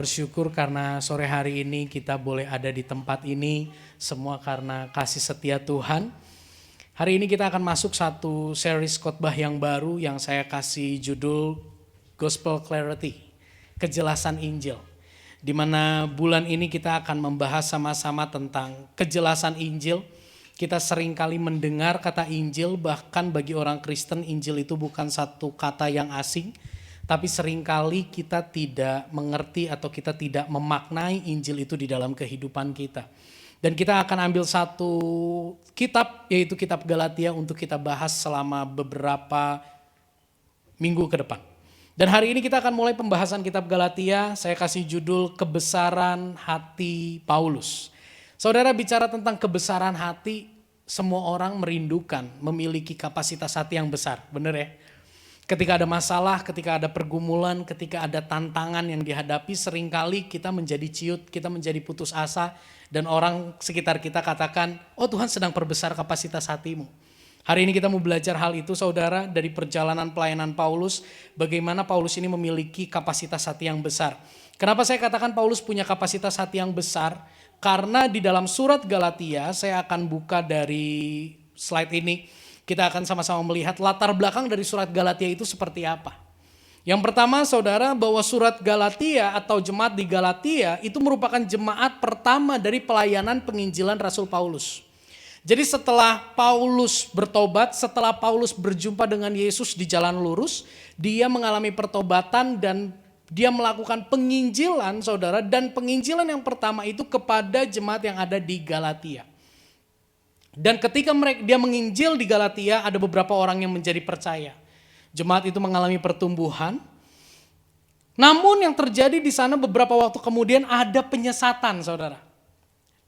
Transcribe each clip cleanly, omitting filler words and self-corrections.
bersyukur karena sore hari ini kita boleh ada di tempat ini. Semua karena kasih setia Tuhan. Hari ini kita akan masuk satu series khotbah yang baru yang saya kasih judul Gospel Clarity, kejelasan Injil. Di mana bulan ini kita akan membahas sama-sama tentang kejelasan Injil. Kita seringkali mendengar kata Injil, bahkan bagi orang Kristen Injil itu bukan satu kata yang asing. Tapi seringkali kita tidak mengerti atau kita tidak memaknai Injil itu di dalam kehidupan kita. Dan kita akan ambil satu kitab, yaitu kitab Galatia, untuk kita bahas selama beberapa minggu ke depan. Dan hari ini kita akan mulai pembahasan kitab Galatia. Saya kasih judul Kebesaran Hati Paulus. Saudara, bicara tentang kebesaran hati, semua orang merindukan memiliki kapasitas hati yang besar, benar ya? Ketika ada masalah, ketika ada pergumulan, ketika ada tantangan yang dihadapi, seringkali kita menjadi ciut, kita menjadi putus asa, dan orang sekitar kita katakan, oh Tuhan sedang perbesar kapasitas hatimu. Hari ini kita mau belajar hal itu, saudara, dari perjalanan pelayanan Paulus, bagaimana Paulus ini memiliki kapasitas hati yang besar. Kenapa saya katakan Paulus punya kapasitas hati yang besar? Karena di dalam surat Galatia, saya akan buka dari slide ini, kita akan sama-sama melihat latar belakang dari surat Galatia itu seperti apa. Yang pertama, saudara, bahwa surat Galatia atau jemaat di Galatia itu merupakan jemaat pertama dari pelayanan penginjilan Rasul Paulus. Jadi setelah Paulus bertobat, setelah Paulus berjumpa dengan Yesus di jalan lurus, dia mengalami pertobatan dan dia melakukan penginjilan, saudara, dan penginjilan yang pertama itu kepada jemaat yang ada di Galatia. Dan ketika dia menginjil di Galatia, ada beberapa orang yang menjadi percaya. Jemaat itu mengalami pertumbuhan. Namun yang terjadi di sana beberapa waktu kemudian ada penyesatan, saudara.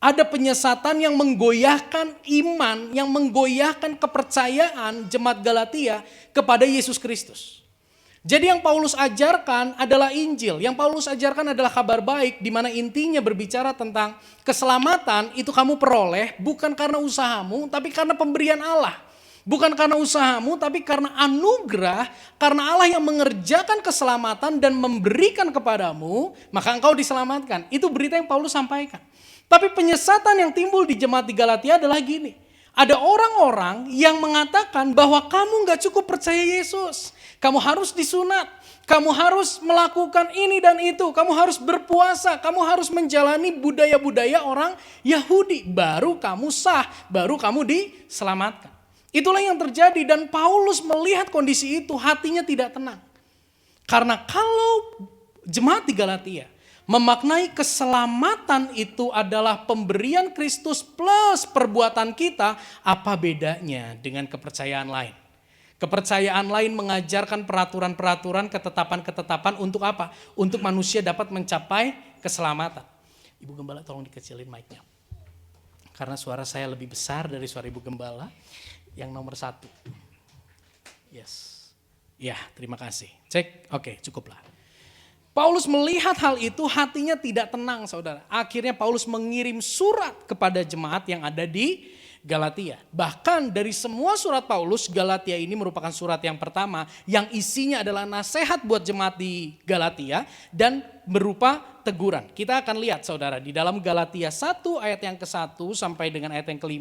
Ada penyesatan yang menggoyahkan iman, yang menggoyahkan kepercayaan jemaat Galatia kepada Yesus Kristus. Jadi yang Paulus ajarkan adalah Injil. Yang Paulus ajarkan adalah kabar baik, di mana intinya berbicara tentang keselamatan itu kamu peroleh bukan karena usahamu, tapi karena pemberian Allah. Bukan karena usahamu, tapi karena anugerah, karena Allah yang mengerjakan keselamatan dan memberikan kepadamu, maka engkau diselamatkan. Itu berita yang Paulus sampaikan. Tapi penyesatan yang timbul di jemaat di Galatia adalah gini. Ada orang-orang yang mengatakan bahwa kamu gak cukup percaya Yesus. Kamu harus disunat, kamu harus melakukan ini dan itu, kamu harus berpuasa, kamu harus menjalani budaya-budaya orang Yahudi. Baru kamu sah, baru kamu diselamatkan. Itulah yang terjadi dan Paulus melihat kondisi itu hatinya tidak tenang. Karena kalau jemaat di Galatia memaknai keselamatan itu adalah pemberian Kristus plus perbuatan kita, apa bedanya dengan kepercayaan lain? Kepercayaan lain mengajarkan peraturan-peraturan, ketetapan-ketetapan untuk apa? Untuk manusia dapat mencapai keselamatan. Ibu Gembala tolong dikecilin mic-nya. Karena suara saya lebih besar dari suara Ibu Gembala. Yang nomor 1. Yes. Ya, terima kasih. Cek, oke, cukuplah. Paulus melihat hal itu, hatinya tidak tenang, saudara. Akhirnya Paulus mengirim surat kepada jemaat yang ada di Galatia. Bahkan dari semua surat Paulus, Galatia ini merupakan surat yang pertama yang isinya adalah nasihat buat jemaat di Galatia dan berupa teguran. Kita akan lihat, saudara, di dalam Galatia 1 ayat yang ke-1 sampai dengan ayat yang ke-5,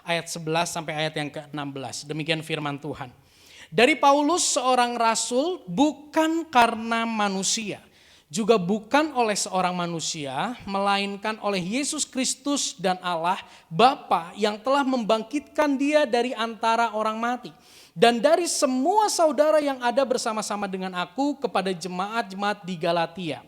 ayat 11 sampai ayat yang ke-16. Demikian firman Tuhan. Dari Paulus seorang rasul bukan karena manusia, juga bukan oleh seorang manusia, melainkan oleh Yesus Kristus dan Allah Bapa yang telah membangkitkan dia dari antara orang mati. Dan dari semua saudara yang ada bersama-sama dengan aku kepada jemaat-jemaat di Galatia.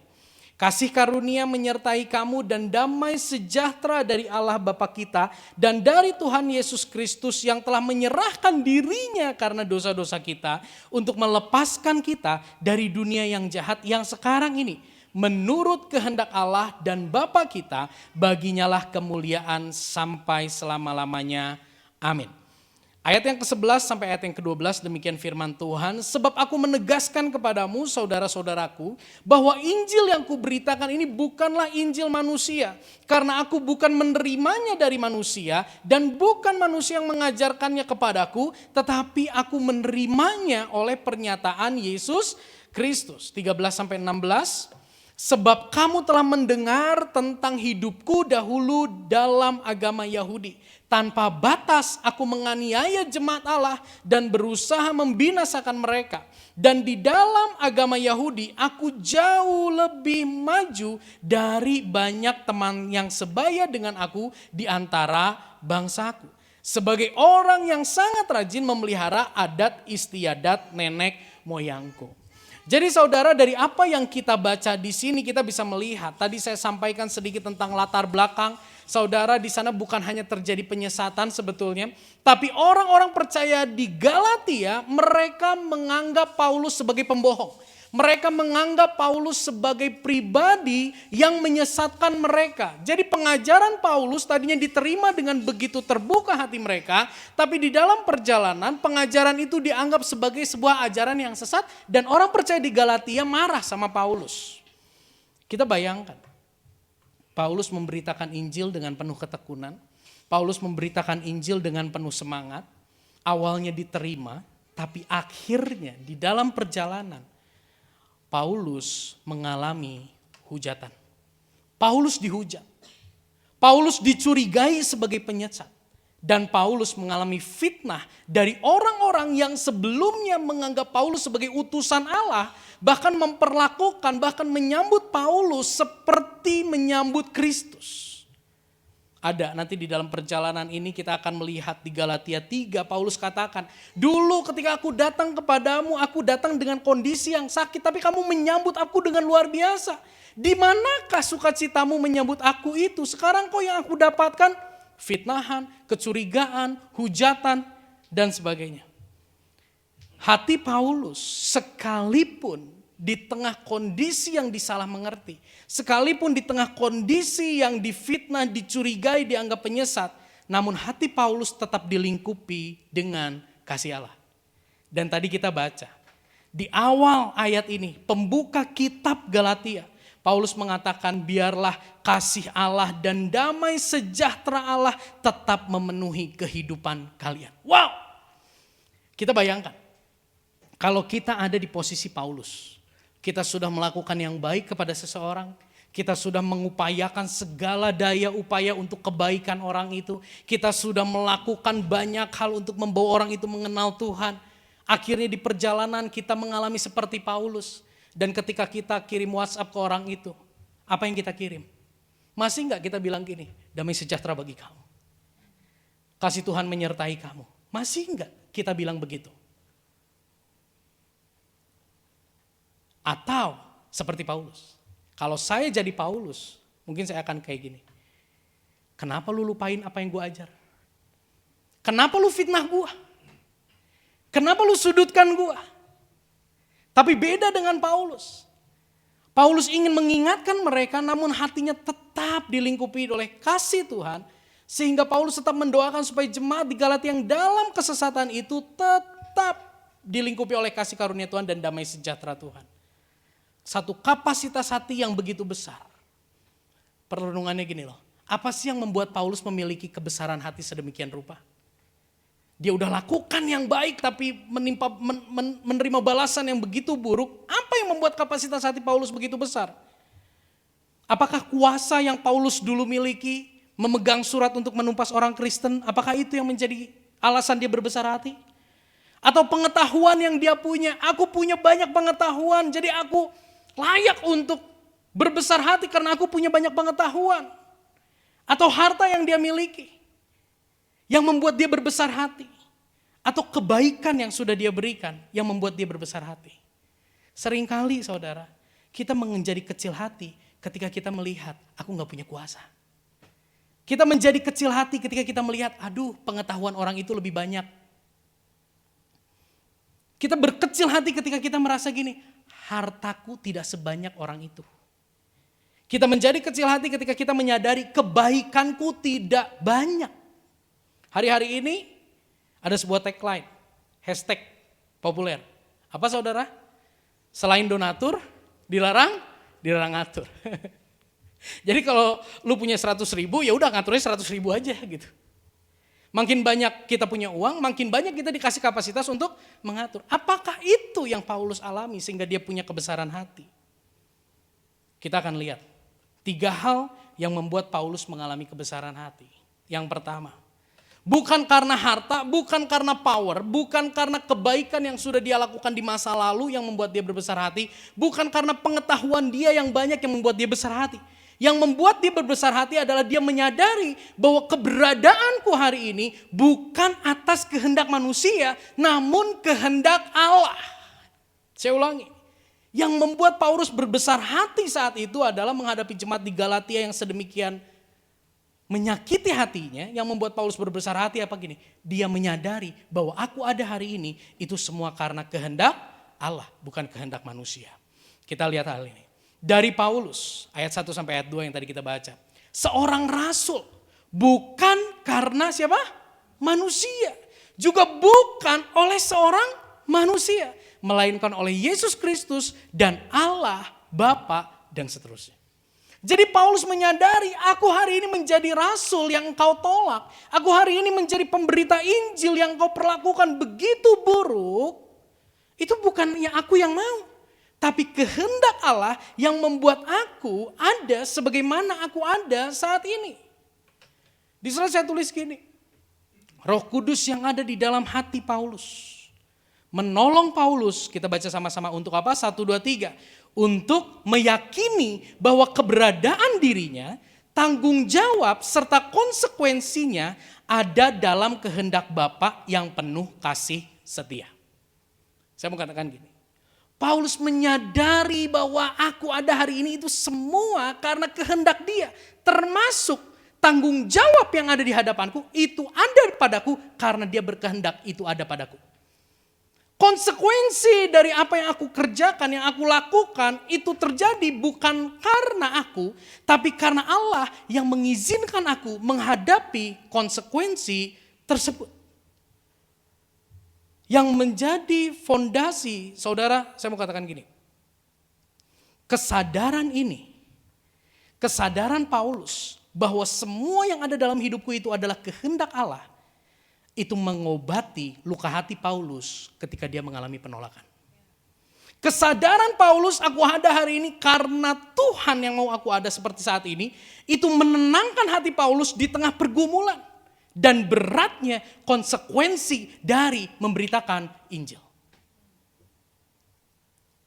Kasih karunia menyertai kamu dan damai sejahtera dari Allah Bapa kita dan dari Tuhan Yesus Kristus yang telah menyerahkan dirinya karena dosa-dosa kita untuk melepaskan kita dari dunia yang jahat yang sekarang ini. Menurut kehendak Allah dan Bapa kita, baginyalah kemuliaan sampai selama-lamanya. Amin. Ayat yang ke-11 sampai ayat yang ke-12 demikian firman Tuhan. Sebab aku menegaskan kepadamu saudara-saudaraku bahwa Injil yang kuberitakan ini bukanlah Injil manusia. Karena aku bukan menerimanya dari manusia dan bukan manusia yang mengajarkannya kepadaku. Tetapi aku menerimanya oleh pernyataan Yesus Kristus. 13 sampai 16. Sebab kamu telah mendengar tentang hidupku dahulu dalam agama Yahudi. Tanpa batas aku menganiaya jemaat Allah dan berusaha membinasakan mereka. Dan di dalam agama Yahudi aku jauh lebih maju dari banyak teman yang sebaya dengan aku di antara bangsaku. Sebagai orang yang sangat rajin memelihara adat istiadat nenek moyangku. Jadi saudara, dari apa yang kita baca di sini kita bisa melihat. Tadi saya sampaikan sedikit tentang latar belakang. Saudara, di sana bukan hanya terjadi penyesatan sebetulnya, tapi orang-orang percaya di Galatia mereka menganggap Paulus sebagai pembohong. Mereka menganggap Paulus sebagai pribadi yang menyesatkan mereka. Jadi pengajaran Paulus tadinya diterima dengan begitu terbuka hati mereka. Tapi di dalam perjalanan pengajaran itu dianggap sebagai sebuah ajaran yang sesat. Dan orang percaya di Galatia marah sama Paulus. Kita bayangkan. Paulus memberitakan Injil dengan penuh ketekunan. Paulus memberitakan Injil dengan penuh semangat. Awalnya diterima. Tapi akhirnya di dalam perjalanan Paulus mengalami hujatan. Paulus dihujat. Paulus dicurigai sebagai penyesat. Dan Paulus mengalami fitnah dari orang-orang yang sebelumnya menganggap Paulus sebagai utusan Allah. Bahkan memperlakukan, bahkan menyambut Paulus seperti menyambut Kristus. Ada nanti di dalam perjalanan ini kita akan melihat di Galatia 3 Paulus katakan, dulu ketika aku datang kepadamu aku datang dengan kondisi yang sakit tapi kamu menyambut aku dengan luar biasa. Di manakah sukacitamu menyambut aku itu? Sekarang kok yang aku dapatkan fitnahan, kecurigaan, hujatan dan sebagainya. Hati Paulus sekalipun di tengah kondisi yang disalah mengerti, sekalipun di tengah kondisi yang difitnah, dicurigai, dianggap penyesat, namun hati Paulus tetap dilingkupi dengan kasih Allah. Dan tadi kita baca, di awal ayat ini, pembuka kitab Galatia, Paulus mengatakan biarlah kasih Allah dan damai sejahtera Allah tetap memenuhi kehidupan kalian. Wow! Kita bayangkan, kalau kita ada di posisi Paulus, kita sudah melakukan yang baik kepada seseorang. Kita sudah mengupayakan segala daya upaya untuk kebaikan orang itu. Kita sudah melakukan banyak hal untuk membawa orang itu mengenal Tuhan. Akhirnya di perjalanan kita mengalami seperti Paulus. Dan ketika kita kirim WhatsApp ke orang itu, apa yang kita kirim? Masih enggak kita bilang gini, damai sejahtera bagi kamu. Kasih Tuhan menyertai kamu. Masih enggak kita bilang begitu? Atau seperti Paulus. Kalau saya jadi Paulus, mungkin saya akan kayak gini. Kenapa lu lupain apa yang gue ajar? Kenapa lu fitnah gue? Kenapa lu sudutkan gue? Tapi beda dengan Paulus. Paulus ingin mengingatkan mereka namun hatinya tetap dilingkupi oleh kasih Tuhan. Sehingga Paulus tetap mendoakan supaya jemaat di Galatia yang dalam kesesatan itu tetap dilingkupi oleh kasih karunia Tuhan dan damai sejahtera Tuhan. Satu kapasitas hati yang begitu besar. Perenungannya gini loh. Apa sih yang membuat Paulus memiliki kebesaran hati sedemikian rupa? Dia udah lakukan yang baik tapi menerima balasan yang begitu buruk. Apa yang membuat kapasitas hati Paulus begitu besar? Apakah kuasa yang Paulus dulu miliki, memegang surat untuk menumpas orang Kristen, apakah itu yang menjadi alasan dia berbesar hati? Atau pengetahuan yang dia punya, aku punya banyak pengetahuan jadi aku layak untuk berbesar hati karena aku punya banyak pengetahuan. Atau harta yang dia miliki yang membuat dia berbesar hati. Atau kebaikan yang sudah dia berikan yang membuat dia berbesar hati. Seringkali saudara, kita menjadi kecil hati ketika kita melihat aku gak punya kuasa. Kita menjadi kecil hati ketika kita melihat aduh pengetahuan orang itu lebih banyak. Kita berkecil hati ketika kita merasa gini, hartaku tidak sebanyak orang itu. Kita menjadi kecil hati ketika kita menyadari kebaikanku tidak banyak. Hari-hari ini ada sebuah tagline, hashtag populer. Apa saudara? Selain donatur, dilarang ngatur. Jadi kalau lu punya 100.000, ya udah ngaturnya 100.000 aja gitu. Makin banyak kita punya uang, makin banyak kita dikasih kapasitas untuk mengatur. Apakah itu yang Paulus alami sehingga dia punya kebesaran hati? Kita akan lihat 3 hal yang membuat Paulus mengalami kebesaran hati. Yang pertama, bukan karena harta, bukan karena power, bukan karena kebaikan yang sudah dia lakukan di masa lalu yang membuat dia berbesar hati, bukan karena pengetahuan dia yang banyak yang membuat dia besar hati. Yang membuat dia berbesar hati adalah dia menyadari bahwa keberadaanku hari ini bukan atas kehendak manusia, namun kehendak Allah. Saya ulangi. Yang membuat Paulus berbesar hati saat itu adalah menghadapi jemaat di Galatia yang sedemikian menyakiti hatinya. Yang membuat Paulus berbesar hati apa gini? Dia menyadari bahwa aku ada hari ini itu semua karena kehendak Allah, bukan kehendak manusia. Kita lihat hal ini. Dari Paulus, ayat 1 sampai ayat 2 yang tadi kita baca. Seorang rasul, bukan karena siapa? Manusia. Juga bukan oleh seorang manusia. Melainkan oleh Yesus Kristus dan Allah, Bapa dan seterusnya. Jadi Paulus menyadari, aku hari ini menjadi rasul yang engkau tolak. Aku hari ini menjadi pemberita Injil yang engkau perlakukan begitu buruk. Itu bukannya aku yang mau. Tapi kehendak Allah yang membuat aku ada sebagaimana aku ada saat ini. Di sana saya tulis gini. Roh Kudus yang ada di dalam hati Paulus. Menolong Paulus, kita baca sama-sama untuk apa? 1, 2, 3. Untuk meyakini bahwa keberadaan dirinya, tanggung jawab serta konsekuensinya ada dalam kehendak Bapa yang penuh kasih setia. Saya mau katakan gini. Paulus menyadari bahwa aku ada hari ini itu semua karena kehendak dia. Termasuk tanggung jawab yang ada di hadapanku itu ada padaku karena dia berkehendak itu ada padaku. Konsekuensi dari apa yang aku kerjakan, yang aku lakukan itu terjadi bukan karena aku. Tapi karena Allah yang mengizinkan aku menghadapi konsekuensi tersebut. Yang menjadi fondasi, saudara, saya mau katakan gini. Kesadaran ini, kesadaran Paulus bahwa semua yang ada dalam hidupku itu adalah kehendak Allah, itu mengobati luka hati Paulus ketika dia mengalami penolakan. Kesadaran Paulus, aku ada hari ini karena Tuhan yang mau aku ada seperti saat ini, itu menenangkan hati Paulus di tengah pergumulan. Dan beratnya konsekuensi dari memberitakan Injil.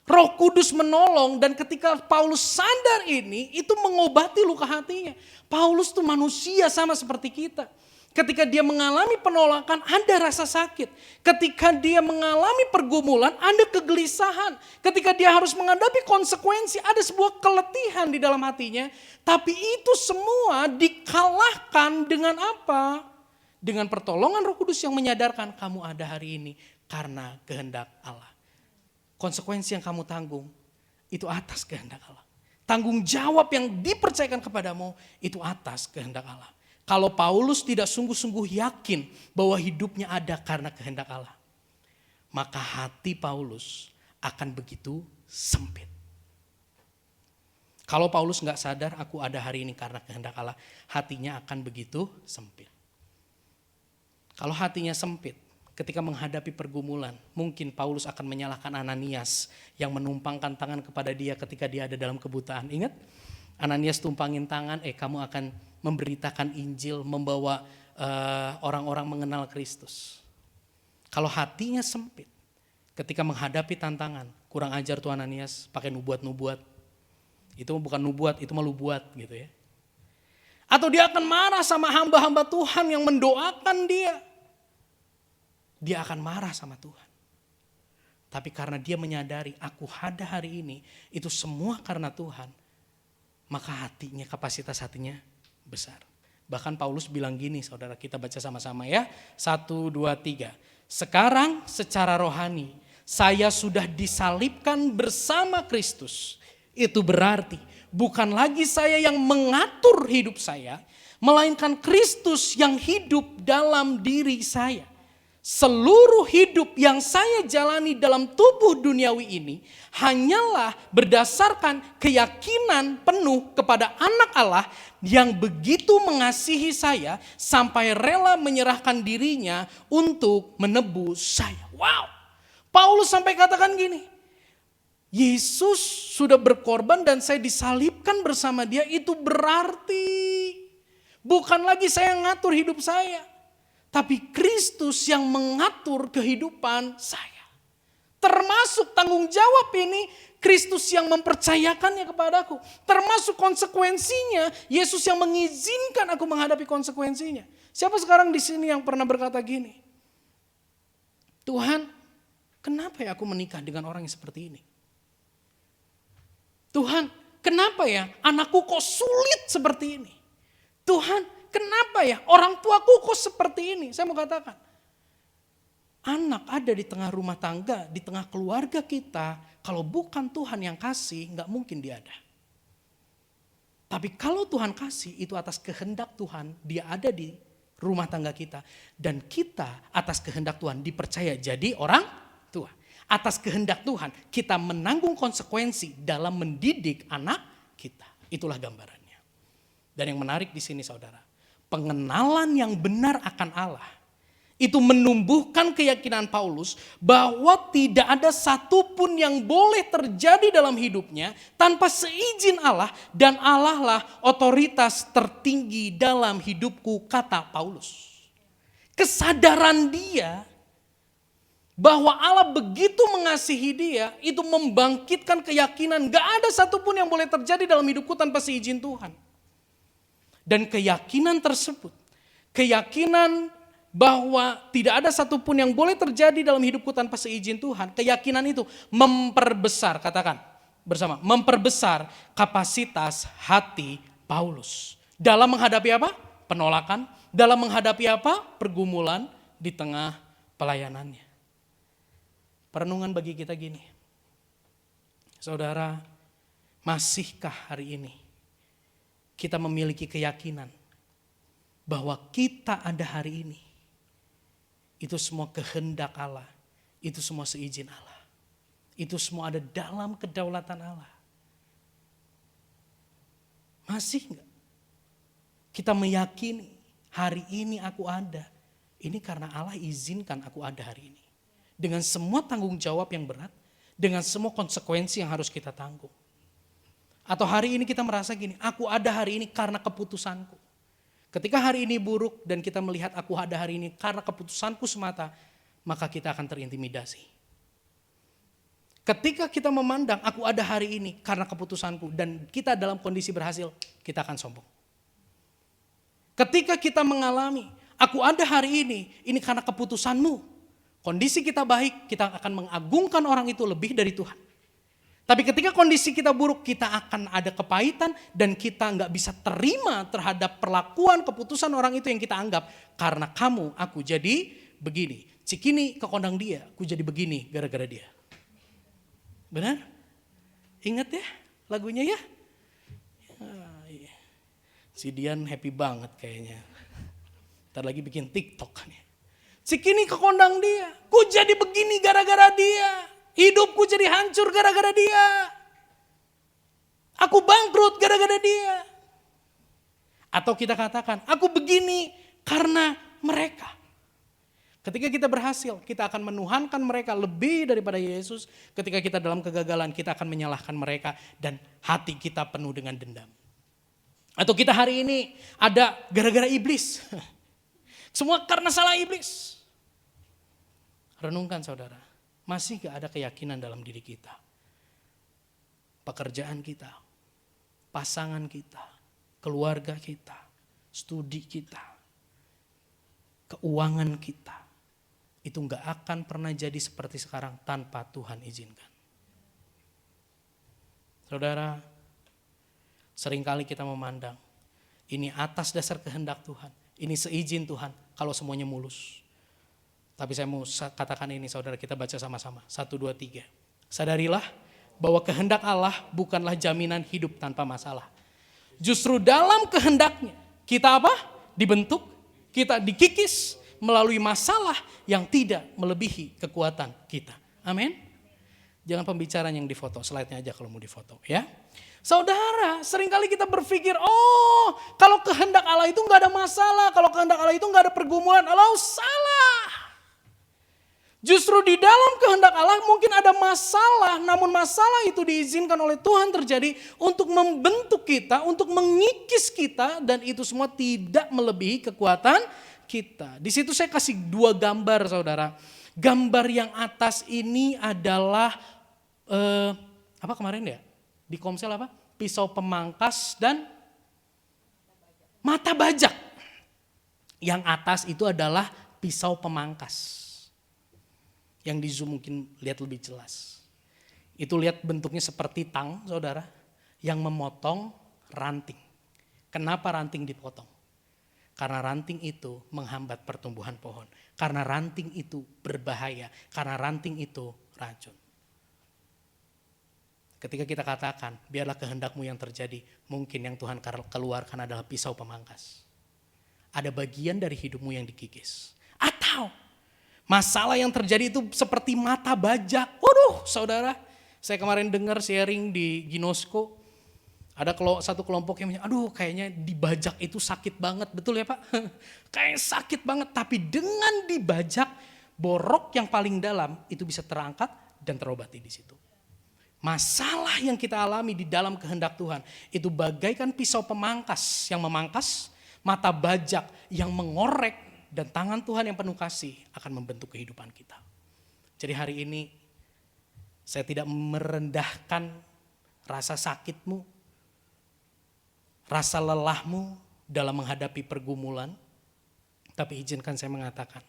Roh Kudus menolong dan ketika Paulus sadar ini, itu mengobati luka hatinya. Paulus tuh manusia sama seperti kita. Ketika dia mengalami penolakan, ada rasa sakit. Ketika dia mengalami pergumulan, ada kegelisahan. Ketika dia harus menghadapi konsekuensi, ada sebuah keletihan di dalam hatinya. Tapi itu semua dikalahkan dengan apa? Dengan pertolongan Roh Kudus yang menyadarkan kamu ada hari ini karena kehendak Allah. Konsekuensi yang kamu tanggung itu atas kehendak Allah. Tanggung jawab yang dipercayakan kepadamu itu atas kehendak Allah. Kalau Paulus tidak sungguh-sungguh yakin bahwa hidupnya ada karena kehendak Allah, maka hati Paulus akan begitu sempit. Kalau Paulus gak sadar aku ada hari ini karena kehendak Allah, hatinya akan begitu sempit. Kalau hatinya sempit, ketika menghadapi pergumulan, mungkin Paulus akan menyalahkan Ananias yang menumpangkan tangan kepada dia ketika dia ada dalam kebutaan. Ingat? Ananias tumpangin tangan, kamu akan memberitakan Injil, membawa orang-orang mengenal Kristus. Kalau hatinya sempit, ketika menghadapi tantangan, kurang ajar tuh Ananias, pakai nubuat-nubuat. Itu bukan nubuat, itu malu buat gitu ya. Atau dia akan marah sama hamba-hamba Tuhan yang mendoakan dia. Dia akan marah sama Tuhan. Tapi karena dia menyadari aku ada hari ini, itu semua karena Tuhan. Maka hatinya, kapasitas hatinya besar. Bahkan Paulus bilang gini, saudara, kita baca sama-sama ya. 1, 2, 3. Sekarang secara rohani, saya sudah disalibkan bersama Kristus. Itu berarti bukan lagi saya yang mengatur hidup saya, melainkan Kristus yang hidup dalam diri saya. Seluruh hidup yang saya jalani dalam tubuh duniawi ini hanyalah berdasarkan keyakinan penuh kepada Anak Allah yang begitu mengasihi saya sampai rela menyerahkan dirinya untuk menebus saya. Wow, Paulus sampai katakan gini, Yesus sudah berkorban dan saya disalibkan bersama dia, itu berarti bukan lagi saya yang ngatur hidup saya, tapi Kristus yang mengatur kehidupan saya. Termasuk tanggung jawab ini Kristus yang mempercayakannya kepadaku. Termasuk konsekuensinya Yesus yang mengizinkan aku menghadapi konsekuensinya. Siapa sekarang di sini yang pernah berkata gini, Tuhan, kenapa ya aku menikah dengan orang yang seperti ini? Tuhan, kenapa ya anakku kok sulit seperti ini? Tuhan, kenapa ya orang tuaku kok seperti ini? Saya mau katakan, anak ada di tengah rumah tangga, di tengah keluarga kita, kalau bukan Tuhan yang kasih, nggak mungkin dia ada. Tapi kalau Tuhan kasih, itu atas kehendak Tuhan, dia ada di rumah tangga kita. Dan kita atas kehendak Tuhan dipercaya jadi orang tua. Atas kehendak Tuhan, kita menanggung konsekuensi dalam mendidik anak kita. Itulah gambarannya. Dan yang menarik di sini saudara, pengenalan yang benar akan Allah, itu menumbuhkan keyakinan Paulus bahwa tidak ada satupun yang boleh terjadi dalam hidupnya tanpa seizin Allah, dan Allah lah otoritas tertinggi dalam hidupku, kata Paulus. Kesadaran dia bahwa Allah begitu mengasihi dia, itu membangkitkan keyakinan gak ada satupun yang boleh terjadi dalam hidupku tanpa seizin Tuhan. Dan keyakinan tersebut, keyakinan bahwa tidak ada satupun yang boleh terjadi dalam hidupku tanpa seizin Tuhan, keyakinan itu memperbesar, katakan bersama, memperbesar kapasitas hati Paulus. Dalam menghadapi apa? Penolakan. Dalam menghadapi apa? Pergumulan di tengah pelayanannya. Perenungan bagi kita gini, saudara, masihkah hari ini kita memiliki keyakinan bahwa kita ada hari ini, itu semua kehendak Allah, itu semua seizin Allah, itu semua ada dalam kedaulatan Allah? Masih enggak kita meyakini hari ini aku ada, ini karena Allah izinkan aku ada hari ini. Dengan semua tanggung jawab yang berat, dengan semua konsekuensi yang harus kita tanggung. Atau hari ini kita merasa gini, aku ada hari ini karena keputusanku. Ketika hari ini buruk dan kita melihat aku ada hari ini karena keputusanku semata, maka kita akan terintimidasi. Ketika kita memandang aku ada hari ini karena keputusanku dan kita dalam kondisi berhasil, kita akan sombong. Ketika kita mengalami aku ada hari ini karena keputusanmu, kondisi kita baik, kita akan mengagungkan orang itu lebih dari Tuhan. Tapi ketika kondisi kita buruk, kita akan ada kepahitan dan kita nggak bisa terima terhadap perlakuan, keputusan orang itu yang kita anggap. Karena kamu, aku jadi begini. Cikini kekondang dia, aku jadi begini gara-gara dia. Benar? Ingat ya lagunya ya? Si Dian happy banget kayaknya. Ntar lagi bikin TikTok nih. Cikini kekondang dia, ku jadi begini gara-gara dia. Hidupku jadi hancur gara-gara dia. Aku bangkrut gara-gara dia. Atau kita katakan, aku begini karena mereka. Ketika kita berhasil, kita akan menuhankan mereka lebih daripada Yesus. Ketika kita dalam kegagalan, kita akan menyalahkan mereka dan hati kita penuh dengan dendam. Atau kita hari ini ada gara-gara iblis. Semua karena salah iblis. Renungkan saudara, masih gak ada keyakinan dalam diri kita? Pekerjaan kita, pasangan kita, keluarga kita, studi kita, keuangan kita. Itu gak akan pernah jadi seperti sekarang tanpa Tuhan izinkan. Saudara, seringkali kita memandang, ini atas dasar kehendak Tuhan, ini seizin Tuhan kalau semuanya mulus. Tapi saya mau katakan ini saudara, kita baca sama-sama. 1, 2, 3. Sadarilah bahwa kehendak Allah bukanlah jaminan hidup tanpa masalah. Justru dalam kehendaknya kita apa? Dibentuk, kita dikikis melalui masalah yang tidak melebihi kekuatan kita. Amin. Jangan pembicaraan yang difoto, slide-nya aja kalau mau difoto ya. Saudara, seringkali kita berpikir, oh kalau kehendak Allah itu gak ada masalah, kalau kehendak Allah itu gak ada pergumulan. Allah salah. Justru di dalam kehendak Allah mungkin ada masalah, namun masalah itu diizinkan oleh Tuhan terjadi untuk membentuk kita, untuk mengikis kita, dan itu semua tidak melebihi kekuatan kita. Di situ saya kasih dua gambar, saudara. Gambar yang atas ini adalah apa kemarin ya? Di Komsel apa? Pisau pemangkas dan mata bajak. Yang atas itu adalah pisau pemangkas. Yang di zoom mungkin lihat lebih jelas. Itu lihat bentuknya seperti tang, saudara, yang memotong ranting. Kenapa ranting dipotong? Karena ranting itu menghambat pertumbuhan pohon. Karena ranting itu berbahaya. Karena ranting itu racun. Ketika kita katakan, biarlah kehendakmu yang terjadi, mungkin yang Tuhan keluarkan adalah pisau pemangkas. Ada bagian dari hidupmu yang dikikis. Atau masalah yang terjadi itu seperti mata bajak. Waduh, saudara, saya kemarin dengar sharing di Ginosco. Ada satu kelompok yang bilang, aduh kayaknya dibajak itu sakit banget. Betul ya Pak? Kayaknya sakit banget, tapi dengan dibajak, borok yang paling dalam itu bisa terangkat dan terobati di situ. Masalah yang kita alami di dalam kehendak Tuhan, itu bagaikan pisau pemangkas yang memangkas, mata bajak yang mengorek, dan tangan Tuhan yang penuh kasih akan membentuk kehidupan kita. Jadi hari ini saya tidak merendahkan rasa sakitmu, rasa lelahmu dalam menghadapi pergumulan. Tapi izinkan saya mengatakan,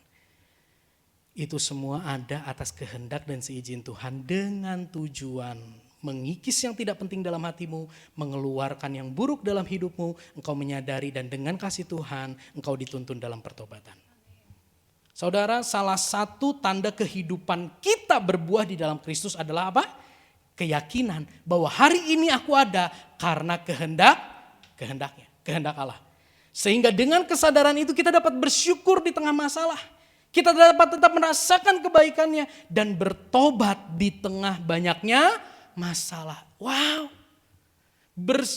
itu semua ada atas kehendak dan seizin Tuhan dengan tujuan mengikis yang tidak penting dalam hatimu, mengeluarkan yang buruk dalam hidupmu, engkau menyadari dan dengan kasih Tuhan engkau dituntun dalam pertobatan. Saudara, salah satu tanda kehidupan kita berbuah di dalam Kristus adalah apa? Keyakinan bahwa hari ini aku ada karena kehendaknya, kehendak Allah. Sehingga dengan kesadaran itu kita dapat bersyukur di tengah masalah. Kita dapat tetap merasakan kebaikannya dan bertobat di tengah banyaknya masalah. Wow,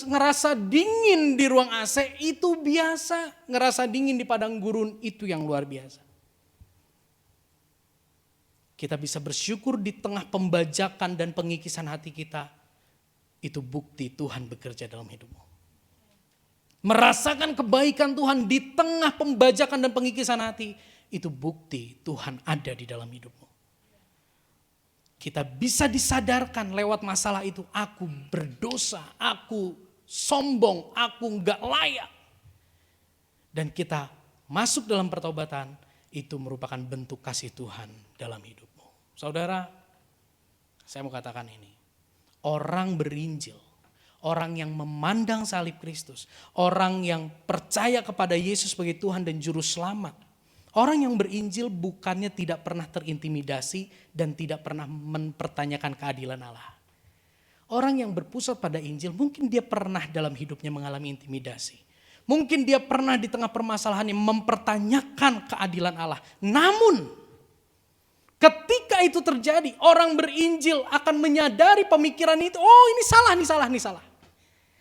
ngerasa dingin di ruang AC itu biasa. Ngerasa dingin di padang gurun itu yang luar biasa. Kita bisa bersyukur di tengah pembajakan dan pengikisan hati kita. Itu bukti Tuhan bekerja dalam hidupmu. Merasakan kebaikan Tuhan di tengah pembajakan dan pengikisan hati. Itu bukti Tuhan ada di dalam hidupmu. Kita bisa disadarkan lewat masalah itu. Aku berdosa, aku sombong, aku gak layak. Dan kita masuk dalam pertobatan, itu merupakan bentuk kasih Tuhan dalam hidupmu. Saudara, saya mau katakan ini. Orang berinjil, orang yang memandang salib Kristus, orang yang percaya kepada Yesus sebagai Tuhan dan Juru Selamat. Orang yang berinjil bukannya tidak pernah terintimidasi dan tidak pernah mempertanyakan keadilan Allah. Orang yang berpusat pada Injil mungkin dia pernah dalam hidupnya mengalami intimidasi. Mungkin dia pernah di tengah permasalahan yang mempertanyakan keadilan Allah. Namun ketika itu terjadi, orang berinjil akan menyadari pemikiran itu. Oh ini salah.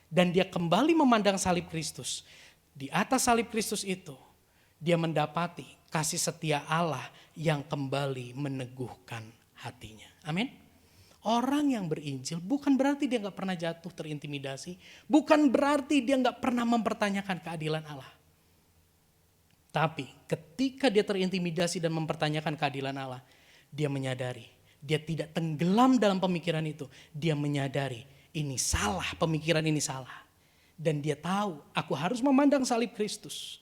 Dan dia kembali memandang salib Kristus. Di atas salib Kristus itu, dia mendapati kasih setia Allah yang kembali meneguhkan hatinya. Amin. Orang yang berinjil bukan berarti dia gak pernah jatuh terintimidasi. Bukan berarti dia gak pernah mempertanyakan keadilan Allah. Tapi ketika dia terintimidasi dan mempertanyakan keadilan Allah, dia menyadari. Dia tidak tenggelam dalam pemikiran itu. Dia menyadari ini salah, pemikiran ini salah. Dan dia tahu aku harus memandang salib Kristus.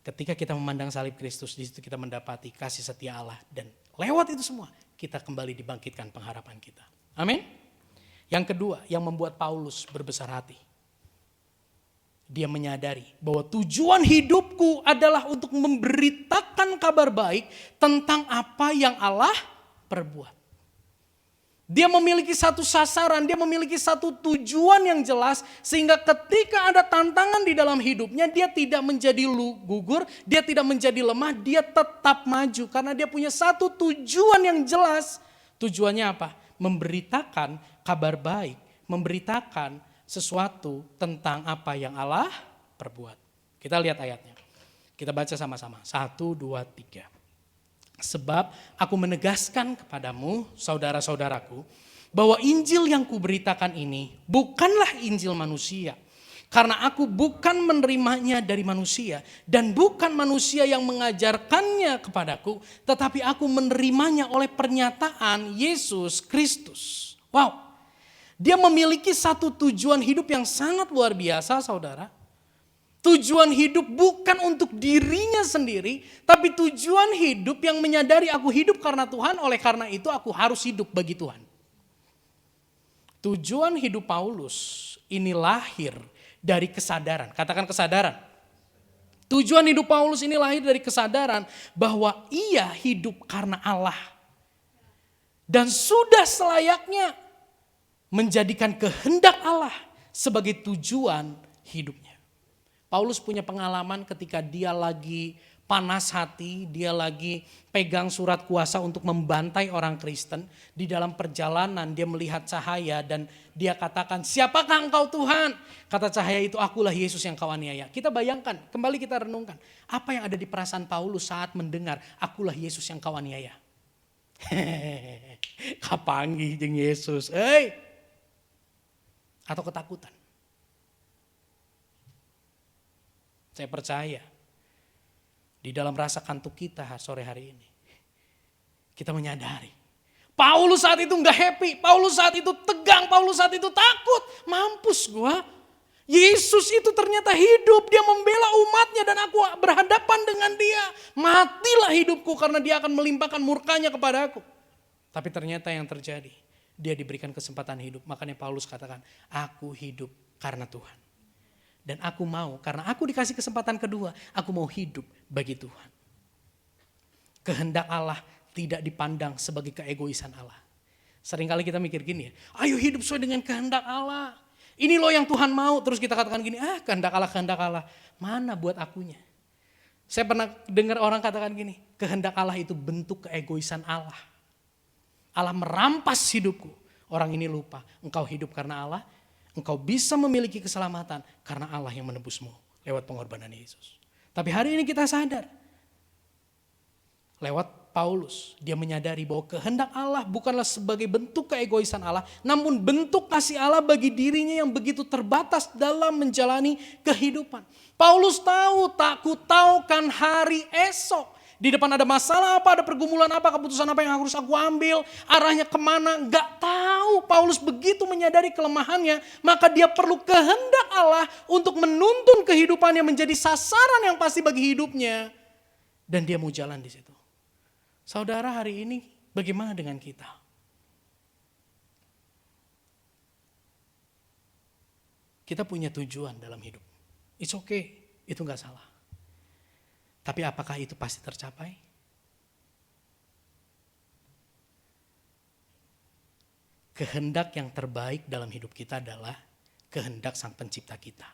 Ketika kita memandang salib Kristus, di situ kita mendapati kasih setia Allah. Dan lewat itu semua, kita kembali dibangkitkan pengharapan kita. Amin. Yang kedua, yang membuat Paulus berbesar hati. Dia menyadari bahwa tujuan hidupku adalah untuk memberitakan kabar baik tentang apa yang Allah perbuat. Dia memiliki satu sasaran, dia memiliki satu tujuan yang jelas. Sehingga ketika ada tantangan di dalam hidupnya, dia tidak menjadi gugur, dia tidak menjadi lemah, dia tetap maju. Karena dia punya satu tujuan yang jelas. Tujuannya apa? Memberitakan kabar baik, memberitakan sesuatu tentang apa yang Allah perbuat. Kita lihat ayatnya. Kita baca sama-sama. 1, 2, 3. Sebab aku menegaskan kepadamu, saudara-saudaraku, bahwa Injil yang kuberitakan ini bukanlah Injil manusia. Karena aku bukan menerimanya dari manusia dan bukan manusia yang mengajarkannya kepadaku, tetapi aku menerimanya oleh pernyataan Yesus Kristus. Wow, dia memiliki satu tujuan hidup yang sangat luar biasa, saudara. Tujuan hidup bukan untuk dirinya sendiri, tapi tujuan hidup yang menyadari aku hidup karena Tuhan, oleh karena itu aku harus hidup bagi Tuhan. Tujuan hidup Paulus ini lahir dari kesadaran. Katakan kesadaran. Tujuan hidup Paulus ini lahir dari kesadaran bahwa ia hidup karena Allah. Dan sudah selayaknya menjadikan kehendak Allah sebagai tujuan hidupnya. Paulus punya pengalaman ketika dia lagi panas hati, dia lagi pegang surat kuasa untuk membantai orang Kristen. Di dalam perjalanan dia melihat cahaya dan dia katakan, siapakah engkau Tuhan? Kata cahaya itu, akulah Yesus yang kau aniaya. Kita bayangkan, kembali kita renungkan. Apa yang ada di perasaan Paulus saat mendengar, akulah Yesus yang kau aniaya. Kapanggih jeung Yesus, atau ketakutan. Saya percaya di dalam rasa kantuk kita sore hari ini, kita menyadari Paulus saat itu gak happy, Paulus saat itu tegang, Paulus saat itu takut. Mampus gua, Yesus itu ternyata hidup, dia membela umatnya dan aku berhadapan dengan dia. Matilah hidupku karena dia akan melimpahkan murkanya kepada aku. Tapi ternyata yang terjadi, dia diberikan kesempatan hidup. Makanya Paulus katakan, aku hidup karena Tuhan. Dan aku mau, karena aku dikasih kesempatan kedua, aku mau hidup bagi Tuhan. Kehendak Allah tidak dipandang sebagai keegoisan Allah. Seringkali kita mikir gini ya, ayo hidup sesuai dengan kehendak Allah. Ini loh yang Tuhan mau, terus kita katakan gini, kehendak Allah. Mana buat akunya? Saya pernah dengar orang katakan gini, kehendak Allah itu bentuk keegoisan Allah. Allah merampas hidupku. Orang ini lupa, engkau hidup karena Allah. Engkau bisa memiliki keselamatan karena Allah yang menebusmu lewat pengorbanan Yesus. Tapi hari ini kita sadar, lewat Paulus, dia menyadari bahwa kehendak Allah bukanlah sebagai bentuk keegoisan Allah, namun bentuk kasih Allah bagi dirinya yang begitu terbatas dalam menjalani kehidupan. Paulus tahu, tak ku tahu kan hari esok. Di depan ada masalah apa, ada pergumulan apa, keputusan apa yang harus aku ambil, arahnya kemana, gak tahu. Paulus begitu menyadari kelemahannya, maka dia perlu kehendak Allah untuk menuntun kehidupannya menjadi sasaran yang pasti bagi hidupnya. Dan dia mau jalan di situ. Saudara, hari ini bagaimana dengan kita? Kita punya tujuan dalam hidup. It's okay, itu gak salah. Tapi apakah itu pasti tercapai? Kehendak yang terbaik dalam hidup kita adalah kehendak Sang Pencipta kita.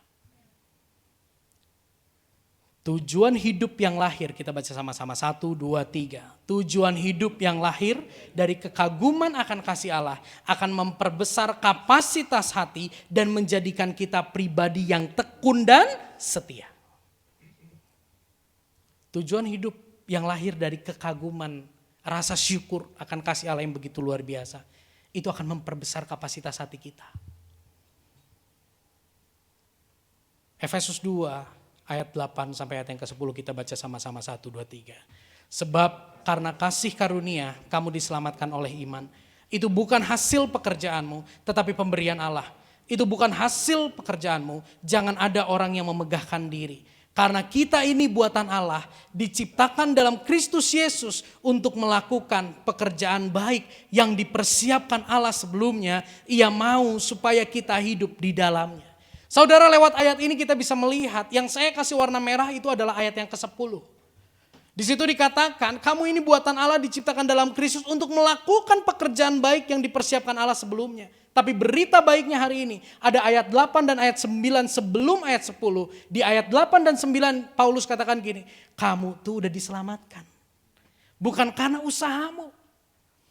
Tujuan hidup yang lahir, kita baca sama-sama 1, 2, 3. Tujuan hidup yang lahir dari kekaguman akan kasih Allah akan memperbesar kapasitas hati dan menjadikan kita pribadi yang tekun dan setia. Tujuan hidup yang lahir dari kekaguman, rasa syukur akan kasih Allah yang begitu luar biasa. Itu akan memperbesar kapasitas hati kita. Efesus 2 ayat 8 sampai ayat yang ke-10 kita baca sama-sama 1, 2, 3. Sebab karena kasih karunia kamu diselamatkan oleh iman. Itu bukan hasil pekerjaanmu tetapi pemberian Allah. Itu bukan hasil pekerjaanmu, jangan ada orang yang memegahkan diri. Karena kita ini buatan Allah, diciptakan dalam Kristus Yesus untuk melakukan pekerjaan baik yang dipersiapkan Allah sebelumnya. Ia mau supaya kita hidup di dalamnya. Saudara, lewat ayat ini kita bisa melihat, yang saya kasih warna merah itu adalah ayat yang ke-10. Di situ dikatakan, kamu ini buatan Allah diciptakan dalam Kristus untuk melakukan pekerjaan baik yang dipersiapkan Allah sebelumnya. Tapi berita baiknya hari ini, ada ayat 8 dan ayat 9 sebelum ayat 10. Di ayat 8 dan 9 Paulus katakan gini, kamu tuh udah diselamatkan. Bukan karena usahamu,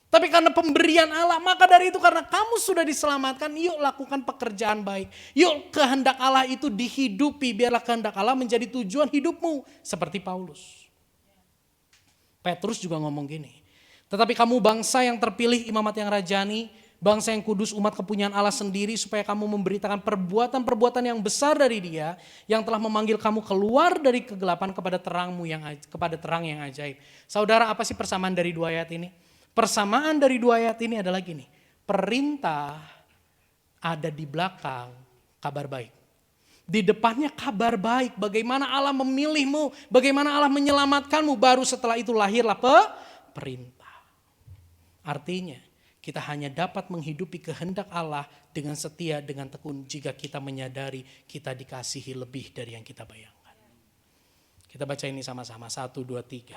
tapi karena pemberian Allah. Maka dari itu karena kamu sudah diselamatkan, yuk lakukan pekerjaan baik. Yuk kehendak Allah itu dihidupi, biarlah kehendak Allah menjadi tujuan hidupmu. Seperti Paulus. Petrus juga ngomong gini, tetapi kamu bangsa yang terpilih, imamat yang rajani, bangsa yang kudus, umat kepunyaan Allah sendiri, supaya kamu memberitakan perbuatan-perbuatan yang besar dari Dia yang telah memanggil kamu keluar dari kegelapan kepada terang yang ajaib. Saudara, apa sih persamaan dari dua ayat ini? Persamaan dari dua ayat ini adalah gini, perintah ada di belakang kabar baik. Di depannya kabar baik, bagaimana Allah memilihmu, bagaimana Allah menyelamatkanmu, baru setelah itu lahirlah perintah. Artinya kita hanya dapat menghidupi kehendak Allah dengan setia, dengan tekun jika kita menyadari kita dikasihi lebih dari yang kita bayangkan. Kita baca ini sama-sama, 1, 2, 3.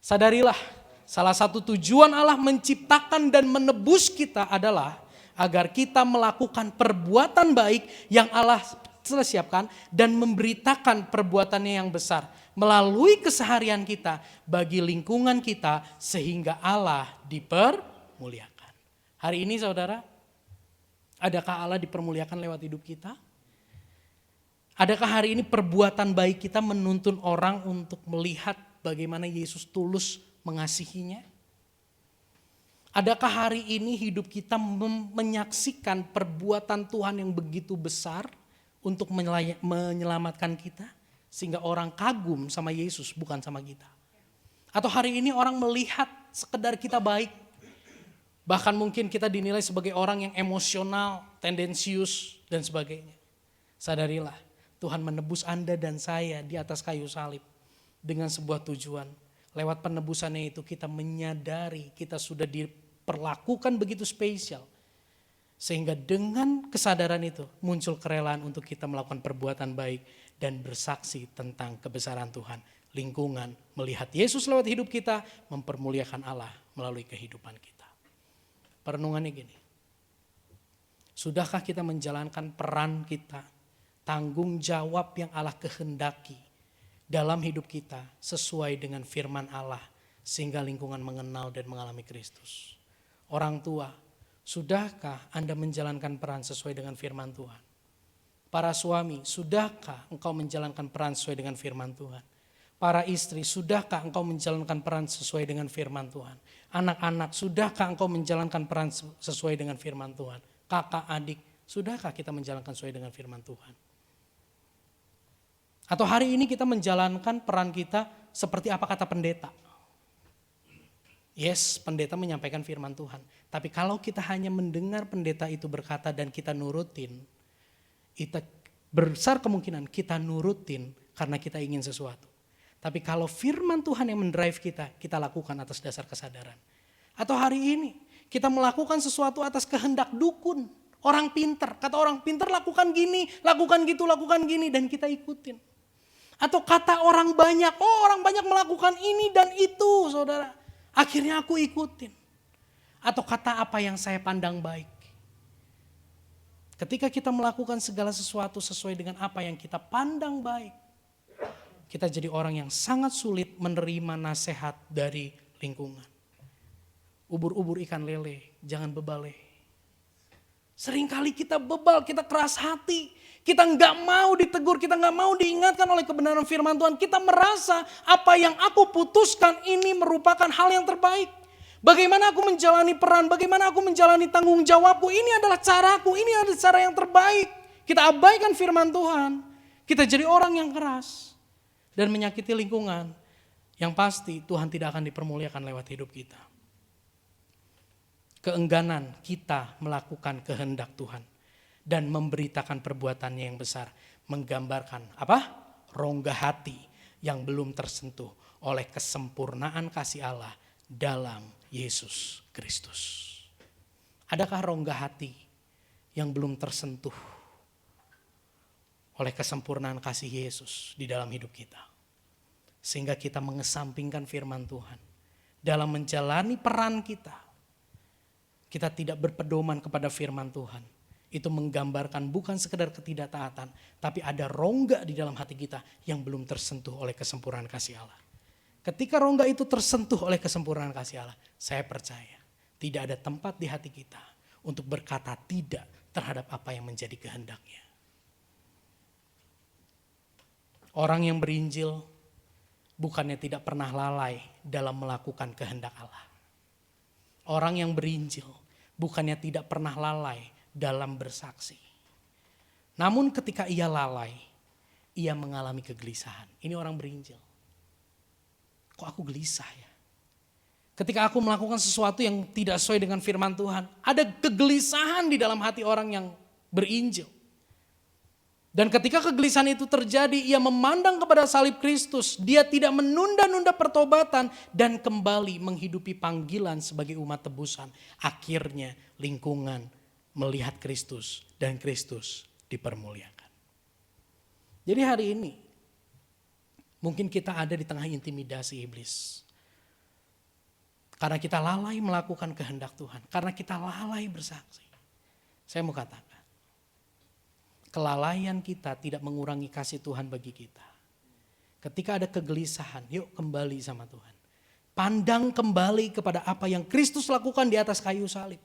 Sadarilah, salah satu tujuan Allah menciptakan dan menebus kita adalah agar kita melakukan perbuatan baik yang Allah telah siapkan dan memberitakan perbuatannya yang besar melalui keseharian kita bagi lingkungan kita sehingga Allah dipermuliakan. Hari ini saudara, adakah Allah dipermuliakan lewat hidup kita? Adakah hari ini perbuatan baik kita menuntun orang untuk melihat bagaimana Yesus tulus mengasihinya? Adakah hari ini hidup kita menyaksikan perbuatan Tuhan yang begitu besar untuk menyelamatkan kita sehingga orang kagum sama Yesus bukan sama kita? Atau hari ini orang melihat sekedar kita baik, bahkan mungkin kita dinilai sebagai orang yang emosional, tendensius dan sebagainya. Sadarilah, Tuhan menebus Anda dan saya di atas kayu salib dengan sebuah tujuan. Lewat penebusannya itu kita menyadari kita sudah diperlakukan begitu spesial. Sehingga dengan kesadaran itu muncul kerelaan untuk kita melakukan perbuatan baik dan bersaksi tentang kebesaran Tuhan. Lingkungan melihat Yesus lewat hidup kita, mempermuliakan Allah melalui kehidupan kita. Perenungannya gini, sudahkah kita menjalankan peran kita, tanggung jawab yang Allah kehendaki dalam hidup kita sesuai dengan firman Allah sehingga lingkungan mengenal dan mengalami Kristus? Orang tua, sudahkah Anda menjalankan peran sesuai dengan firman Tuhan? Para suami, sudahkah engkau menjalankan peran sesuai dengan firman Tuhan? Para istri, sudahkah engkau menjalankan peran sesuai dengan firman Tuhan? Anak-anak, sudahkah engkau menjalankan peran sesuai dengan firman Tuhan? Kakak, adik, sudahkah kita menjalankan sesuai dengan firman Tuhan? Atau hari ini kita menjalankan peran kita seperti apa kata pendeta? Yes, pendeta menyampaikan firman Tuhan. Tapi kalau kita hanya mendengar pendeta itu berkata dan kita nurutin, itu besar kemungkinan kita nurutin karena kita ingin sesuatu. Tapi kalau firman Tuhan yang mendrive kita, kita lakukan atas dasar kesadaran. Atau hari ini kita melakukan sesuatu atas kehendak dukun, orang pinter. Kata orang pinter lakukan gini, lakukan gitu, lakukan gini dan kita ikutin. Atau kata orang banyak, oh orang banyak melakukan ini dan itu saudara. Akhirnya aku ikutin. Atau kata apa yang saya pandang baik. Ketika kita melakukan segala sesuatu sesuai dengan apa yang kita pandang baik, kita jadi orang yang sangat sulit menerima nasihat dari lingkungan. Ubur-ubur ikan lele, jangan bebale. Seringkali kita bebal, kita keras hati. Kita nggak mau ditegur, kita nggak mau diingatkan oleh kebenaran firman Tuhan. Kita merasa apa yang aku putuskan ini merupakan hal yang terbaik. Bagaimana aku menjalani peran, bagaimana aku menjalani tanggung jawabku, ini adalah caraku, ini adalah cara yang terbaik. Kita abaikan firman Tuhan, kita jadi orang yang keras dan menyakiti lingkungan. Yang pasti Tuhan tidak akan dipermuliakan lewat hidup kita. Keengganan kita melakukan kehendak Tuhan dan memberitakan perbuatannya yang besar menggambarkan apa? Rongga hati yang belum tersentuh oleh kesempurnaan kasih Allah dalam Yesus Kristus. Adakah rongga hati yang belum tersentuh oleh kesempurnaan kasih Yesus di dalam hidup kita? Sehingga kita mengesampingkan firman Tuhan dalam menjalani peran kita. Kita tidak berpedoman kepada firman Tuhan. Itu menggambarkan bukan sekedar ketidaktaatan, tapi ada rongga di dalam hati kita yang belum tersentuh oleh kesempurnaan kasih Allah. Ketika rongga itu tersentuh oleh kesempurnaan kasih Allah, saya percaya tidak ada tempat di hati kita untuk berkata tidak terhadap apa yang menjadi kehendaknya. Orang yang berinjil bukannya tidak pernah lalai dalam melakukan kehendak Allah. Orang yang berinjil bukannya tidak pernah lalai dalam bersaksi. Namun ketika ia lalai, ia mengalami kegelisahan. Ini orang berinjil. Kok aku gelisah ya? Ketika aku melakukan sesuatu yang tidak sesuai dengan firman Tuhan, ada kegelisahan di dalam hati orang yang berinjil. Dan ketika kegelisahan itu terjadi, ia memandang kepada salib Kristus. Dia tidak menunda-nunda pertobatan dan kembali menghidupi panggilan sebagai umat tebusan. Akhirnya lingkungan melihat Kristus dan Kristus dipermuliakan. Jadi hari ini mungkin kita ada di tengah intimidasi iblis. Karena kita lalai melakukan kehendak Tuhan. Karena kita lalai bersaksi. Saya mau katakan, kelalaian kita tidak mengurangi kasih Tuhan bagi kita. Ketika ada kegelisahan, yuk kembali sama Tuhan. Pandang kembali kepada apa yang Kristus lakukan di atas kayu salib.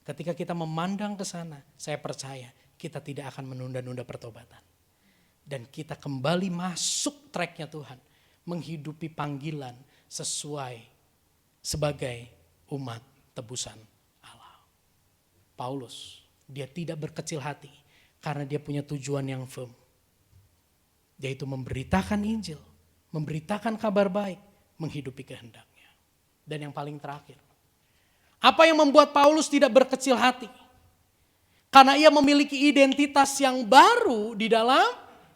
Ketika kita memandang ke sana, saya percaya kita tidak akan menunda-nunda pertobatan. Dan kita kembali masuk tracknya Tuhan. Menghidupi panggilan sesuai sebagai umat tebusan Allah. Paulus, dia tidak berkecil hati. Karena dia punya tujuan yang firm. Yaitu memberitakan Injil. Memberitakan kabar baik. Menghidupi kehendaknya. Dan yang paling terakhir. Apa yang membuat Paulus tidak berkecil hati? Karena ia memiliki identitas yang baru di dalam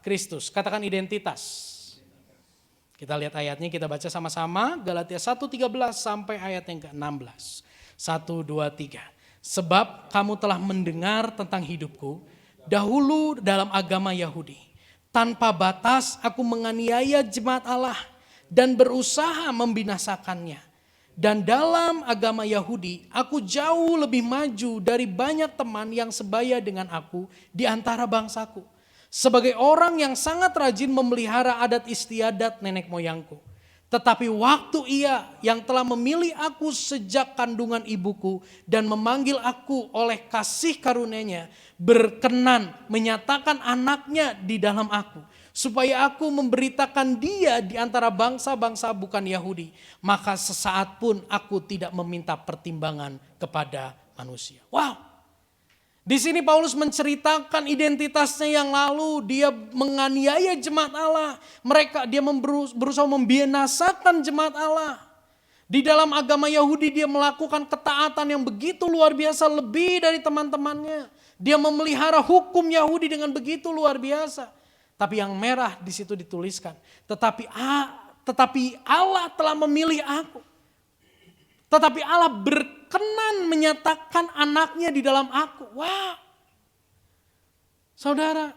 Kristus. Katakan identitas. Kita lihat ayatnya, kita baca sama-sama. Galatia 1:13 sampai ayat yang ke-16. 1, 2, 3. Sebab kamu telah mendengar tentang hidupku dahulu dalam agama Yahudi. Tanpa batas aku menganiaya jemaat Allah dan berusaha membinasakannya. Dan dalam agama Yahudi aku jauh lebih maju dari banyak teman yang sebaya dengan aku di antara bangsaku. Sebagai orang yang sangat rajin memelihara adat istiadat nenek moyangku. Tetapi waktu ia yang telah memilih aku sejak kandungan ibuku dan memanggil aku oleh kasih karunia-Nya berkenan menyatakan anaknya di dalam aku. Supaya aku memberitakan dia di antara bangsa-bangsa bukan Yahudi. Maka sesaat pun aku tidak meminta pertimbangan kepada manusia. Wow. Di sini Paulus menceritakan identitasnya yang lalu. Dia menganiaya jemaat Allah. Dia berusaha membinasakan jemaat Allah. Di dalam agama Yahudi dia melakukan ketaatan yang begitu luar biasa lebih dari teman-temannya. Dia memelihara hukum Yahudi dengan begitu luar biasa. Tapi yang merah di situ dituliskan. Tetapi Allah telah memilih aku. Tetapi Allah berkenan menyatakan anaknya di dalam aku. Wah. Saudara,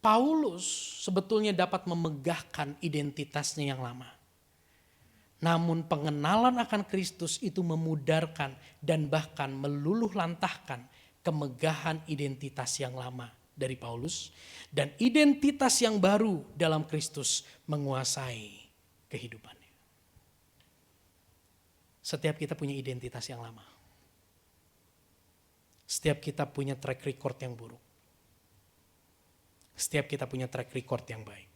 Paulus sebetulnya dapat memegahkan identitasnya yang lama. Namun pengenalan akan Kristus itu memudarkan dan bahkan meluluh lantahkan kemegahan identitas yang lama dari Paulus. Dan identitas yang baru dalam Kristus menguasai kehidupannya. Setiap kita punya identitas yang lama. Setiap kita punya track record yang buruk. Setiap kita punya track record yang baik.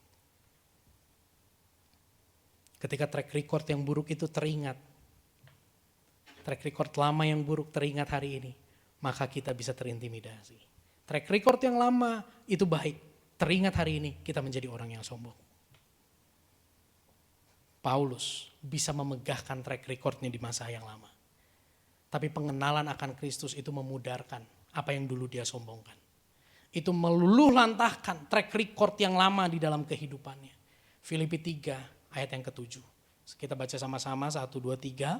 Ketika track record yang buruk itu teringat. Track record lama yang buruk teringat hari ini. Maka kita bisa terintimidasi. Track record yang lama itu baik. Teringat hari ini kita menjadi orang yang sombong. Paulus bisa memegahkan track recordnya di masa yang lama. Tapi pengenalan akan Kristus itu memudarkan apa yang dulu dia sombongkan. Itu meluluh lantahkan track record yang lama di dalam kehidupannya. Filipi 3 ayat yang ke-7. Kita baca sama-sama 1, 2, 3.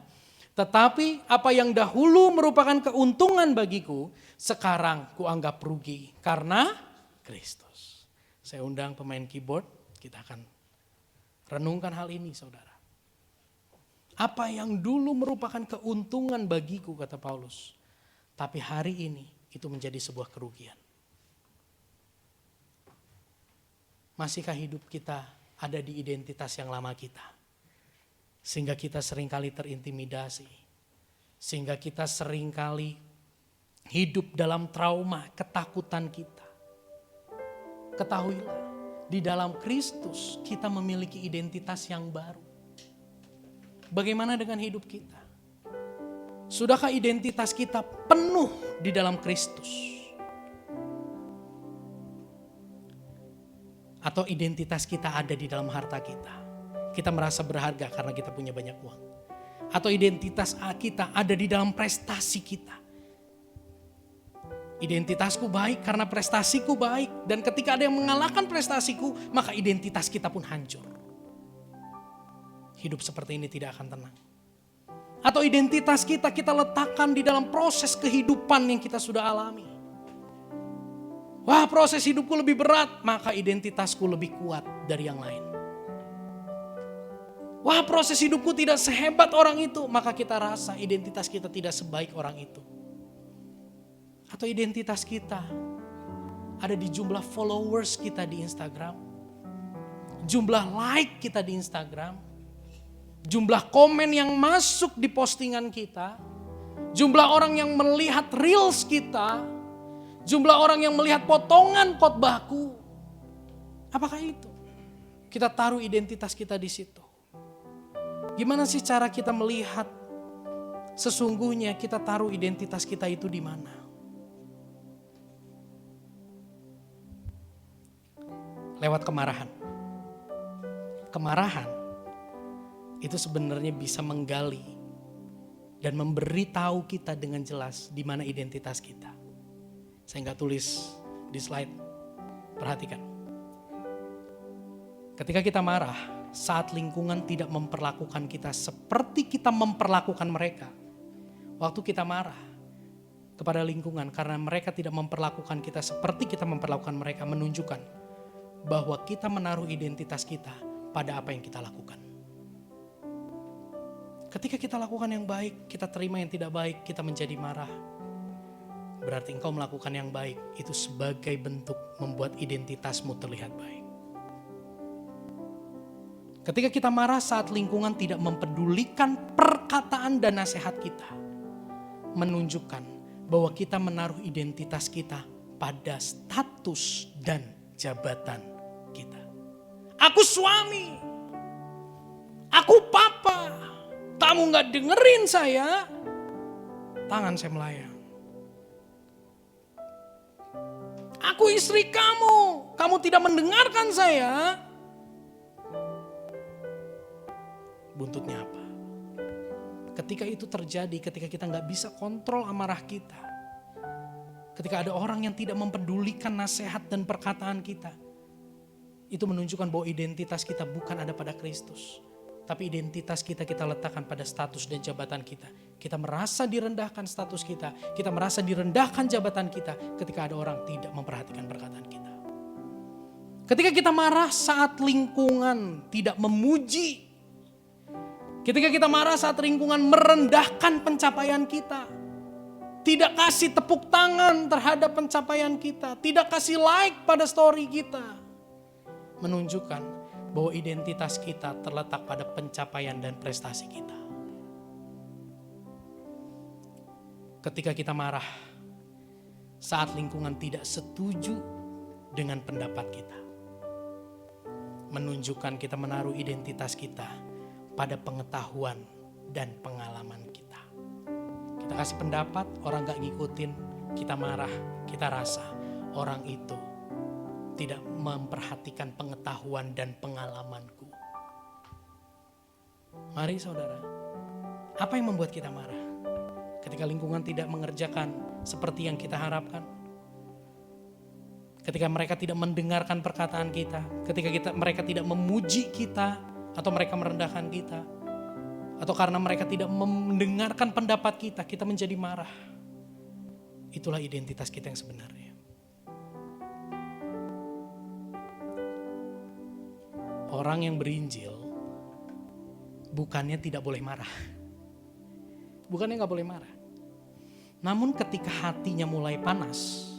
Tetapi apa yang dahulu merupakan keuntungan bagiku, sekarang kuanggap rugi karena Kristus. Saya undang pemain keyboard, kita akan renungkan hal ini saudara. Apa yang dulu merupakan keuntungan bagiku kata Paulus. Tapi hari ini itu menjadi sebuah kerugian. Masihkah hidup kita ada di identitas yang lama kita? Sehingga kita seringkali terintimidasi. Sehingga kita seringkali hidup dalam trauma, ketakutan kita. Ketahuilah, Di dalam Kristus kita memiliki identitas yang baru. Bagaimana dengan hidup kita? Sudahkah identitas kita penuh di dalam Kristus? Atau identitas kita ada di dalam harta kita? Kita merasa berharga karena kita punya banyak uang. Atau identitas kita ada di dalam prestasi kita? Identitasku baik karena prestasiku baik. Dan ketika ada yang mengalahkan prestasiku, maka identitas kita pun hancur. Hidup seperti ini tidak akan tenang. Atau identitas kita letakkan di dalam proses kehidupan yang kita sudah alami. Wah, proses hidupku lebih berat, maka identitasku lebih kuat dari yang lain. Wah, proses hidupku tidak sehebat orang itu, maka kita rasa identitas kita tidak sebaik orang itu. Atau identitas kita ada di jumlah followers kita di Instagram, jumlah like kita di Instagram, jumlah komen yang masuk di postingan kita, jumlah orang yang melihat reels kita, jumlah orang yang melihat potongan khotbahku. Apakah itu? Kita taruh identitas kita di situ. Gimana sih cara kita melihat sesungguhnya kita taruh identitas kita itu di mana? Lewat kemarahan. Kemarahan itu sebenarnya bisa menggali dan memberitahu kita dengan jelas di mana identitas kita. Saya nggak tulis di slide, perhatikan. Ketika kita marah, saat lingkungan tidak memperlakukan kita seperti kita memperlakukan mereka. Waktu kita marah kepada lingkungan karena mereka tidak memperlakukan kita seperti kita memperlakukan mereka, menunjukkan bahwa kita menaruh identitas kita pada apa yang kita lakukan. Ketika kita lakukan yang baik, kita terima yang tidak baik, kita menjadi marah. Berarti engkau melakukan yang baik, itu sebagai bentuk membuat identitasmu terlihat baik. Ketika kita marah saat lingkungan tidak mempedulikan perkataan dan nasihat kita, menunjukkan bahwa kita menaruh identitas kita pada status dan jabatan kita. Aku suami, aku papa, kamu gak dengerin saya, tangan saya melayang. Aku istri kamu, kamu tidak mendengarkan saya. Buntutnya apa? Ketika itu terjadi, ketika kita gak bisa kontrol amarah kita, ketika ada orang yang tidak mempedulikan nasihat dan perkataan kita, itu menunjukkan bahwa identitas kita bukan ada pada Kristus. Tapi identitas kita letakkan pada status dan jabatan kita. Kita merasa direndahkan status kita merasa direndahkan jabatan kita ketika ada orang tidak memperhatikan perkataan kita. Ketika kita marah saat lingkungan tidak memuji. Ketika kita marah saat lingkungan merendahkan pencapaian kita. Tidak kasih tepuk tangan terhadap pencapaian kita. Tidak kasih like pada story kita. Menunjukkan bahwa identitas kita terletak pada pencapaian dan prestasi kita. Ketika kita marah saat lingkungan tidak setuju dengan pendapat kita. Menunjukkan kita menaruh identitas kita pada pengetahuan dan pengalaman kita. Kita kasih pendapat, orang gak ngikutin, kita marah, kita rasa orang itu tidak memperhatikan pengetahuan dan pengalamanku. Mari saudara, apa yang membuat kita marah? Ketika lingkungan tidak mengerjakan seperti yang kita harapkan. Ketika mereka tidak mendengarkan perkataan kita. Ketika mereka tidak memuji kita atau mereka merendahkan kita. Atau karena mereka tidak mendengarkan pendapat kita, kita menjadi marah. Itulah identitas kita yang sebenarnya. Orang yang berinjil bukannya tidak boleh marah. Bukannya gak boleh marah. Namun ketika hatinya mulai panas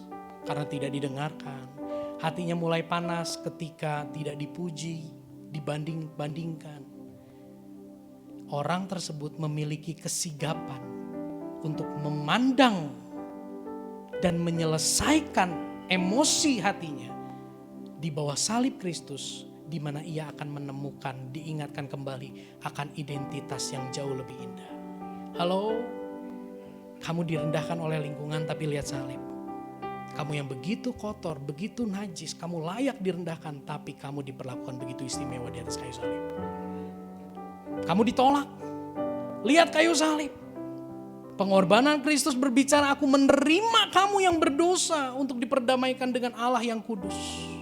karena tidak didengarkan. Hatinya mulai panas ketika tidak dipuji, dibanding-bandingkan. Orang tersebut memiliki kesigapan untuk memandang dan menyelesaikan emosi hatinya di bawah salib Kristus, di mana ia akan menemukan, diingatkan kembali akan identitas yang jauh lebih indah. Halo, kamu direndahkan oleh lingkungan tapi lihat salib. Kamu yang begitu kotor, begitu najis, kamu layak direndahkan tapi kamu diperlakukan begitu istimewa di atas kayu salib. Kamu ditolak, lihat kayu salib. Pengorbanan Kristus berbicara, aku menerima kamu yang berdosa untuk diperdamaikan dengan Allah yang kudus.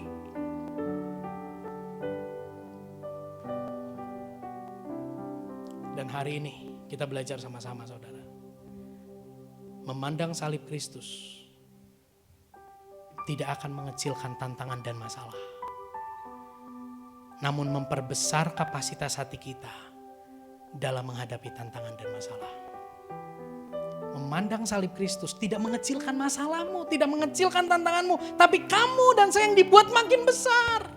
Dan hari ini kita belajar sama-sama saudara. Memandang salib Kristus tidak akan mengecilkan tantangan dan masalah. Namun memperbesar kapasitas hati kita dalam menghadapi tantangan dan masalah. Memandang salib Kristus tidak mengecilkan masalahmu, tidak mengecilkan tantanganmu. Tapi kamu dan saya yang dibuat makin besar.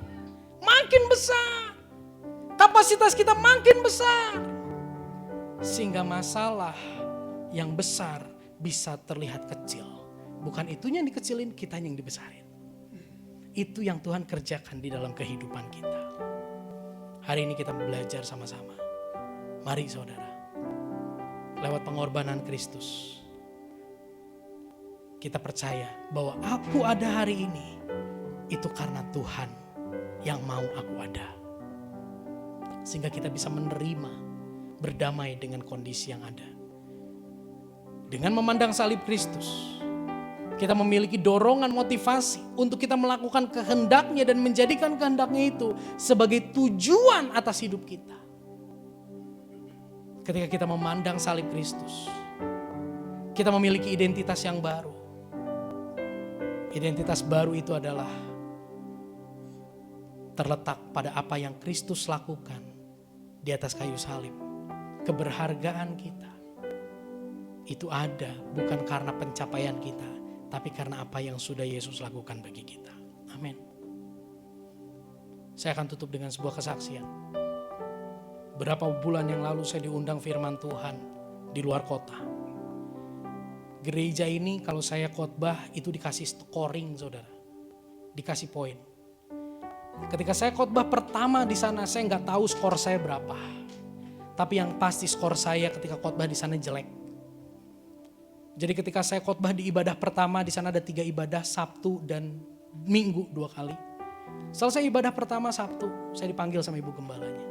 Makin besar. Kapasitas kita makin besar. Sehingga masalah yang besar bisa terlihat kecil. Bukan itunya yang dikecilin, kita yang dibesarin. Itu yang Tuhan kerjakan di dalam kehidupan kita. Hari ini kita belajar sama-sama. Mari saudara, lewat pengorbanan Kristus, kita percaya bahwa aku ada hari ini, itu karena Tuhan yang mau aku ada. Sehingga kita bisa menerima, berdamai dengan kondisi yang ada. Dengan memandang salib Kristus, kita memiliki dorongan motivasi untuk kita melakukan kehendaknya dan menjadikan kehendaknya itu sebagai tujuan atas hidup kita. Ketika kita memandang salib Kristus, kita memiliki identitas yang baru. Identitas baru itu adalah terletak pada apa yang Kristus lakukan di atas kayu salib. Keberhargaan kita itu ada bukan karena pencapaian kita, tapi karena apa yang sudah Yesus lakukan bagi kita. Amin. Saya akan tutup dengan sebuah kesaksian. Berapa bulan yang lalu saya diundang firman Tuhan di luar kota. Gereja ini kalau saya khotbah itu dikasih scoring saudara. Dikasih poin. Ketika saya khotbah pertama di sana saya nggak tahu skor saya berapa. Tapi yang pasti skor saya ketika khotbah di sana jelek. Jadi ketika saya khotbah di ibadah pertama, di sana ada 3 ibadah, Sabtu dan Minggu 2 kali. Selesai ibadah pertama Sabtu, saya dipanggil sama ibu gembalanya.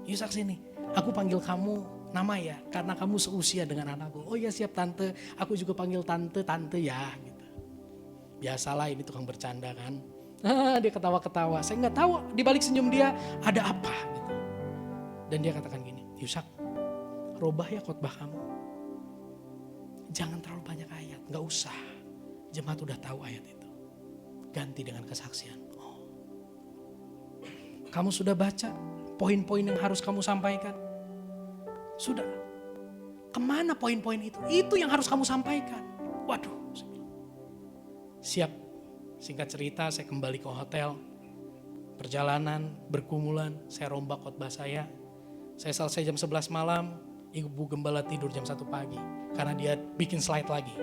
Yusak sini, aku panggil kamu nama ya, karena kamu seusia dengan anakku. Oh iya siap tante, aku juga panggil tante ya. Gitu. Biasalah ini tukang bercanda kan. Dia ketawa-ketawa, saya nggak tahu di balik senyum dia ada apa. Gitu. Dan dia katakan gini, Yusak, robah ya khotbah kamu. Jangan terlalu banyak ayat, gak usah. Jemaat udah tahu ayat itu. Ganti dengan kesaksian. Oh. Kamu sudah baca poin-poin yang harus kamu sampaikan? Sudah. Kemana poin-poin itu? Itu yang harus kamu sampaikan. Waduh. Siap. Singkat cerita saya kembali ke hotel. Perjalanan, bergumulan, saya rombak khotbah saya. Saya selesai jam 11 malam. Ibu gembala tidur jam 1 pagi. Karena dia bikin slide lagi.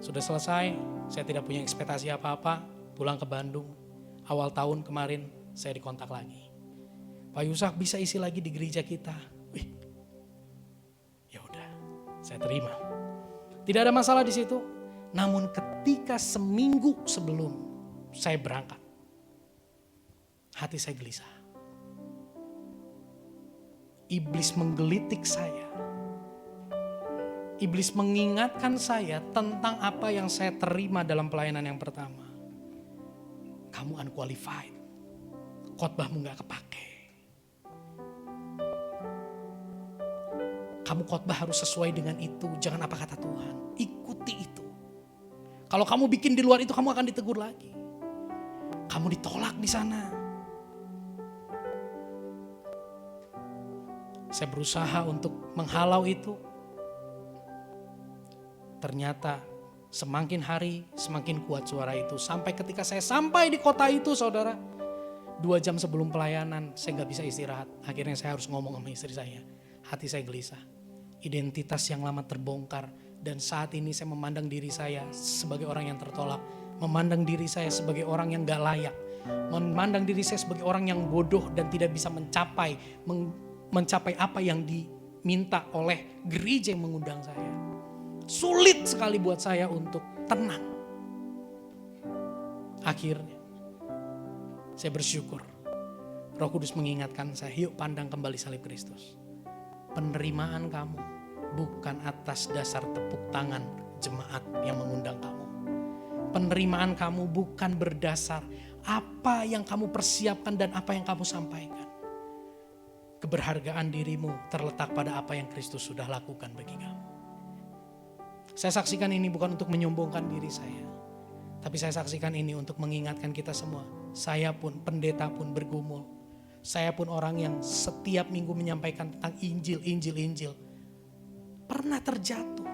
Sudah selesai, saya tidak punya ekspektasi apa-apa. Pulang ke Bandung. Awal tahun kemarin saya dikontak lagi. Pak Yusak bisa isi lagi di gereja kita. Wih, ya udah, saya terima. Tidak ada masalah di situ. Namun ketika seminggu sebelum saya berangkat, hati saya gelisah. Iblis menggelitik saya. Iblis mengingatkan saya tentang apa yang saya terima dalam pelayanan yang pertama. Kamu unqualified. Khotbahmu gak kepake. Kamu khotbah harus sesuai dengan itu. Jangan apa kata Tuhan. Ikuti itu. Kalau kamu bikin di luar itu kamu akan ditegur lagi. Kamu ditolak di sana. Saya berusaha untuk menghalau itu. Ternyata semakin hari semakin kuat suara itu. Sampai ketika saya sampai di kota itu saudara. 2 jam sebelum pelayanan saya gak bisa istirahat. Akhirnya saya harus ngomong sama istri saya. Hati saya gelisah. Identitas yang lama terbongkar. Dan saat ini saya memandang diri saya sebagai orang yang tertolak. memandang diri saya sebagai orang yang gak layak, memandang diri saya sebagai orang yang bodoh dan tidak bisa mencapai apa yang diminta oleh gereja yang mengundang saya. Sulit sekali buat saya untuk tenang. Akhirnya saya bersyukur Roh Kudus mengingatkan saya, yuk pandang kembali salib Kristus. Penerimaan kamu bukan atas dasar tepuk tangan jemaat yang mengundang kamu. Penerimaan kamu bukan berdasar apa yang kamu persiapkan dan apa yang kamu sampaikan. Keberhargaan dirimu terletak pada apa yang Kristus sudah lakukan bagi kamu. Saya saksikan ini bukan untuk menyombongkan diri saya, tapi saya saksikan ini untuk mengingatkan kita semua. Saya pun, pendeta pun bergumul. Saya pun orang yang setiap minggu menyampaikan tentang Injil. Pernah terjatuh.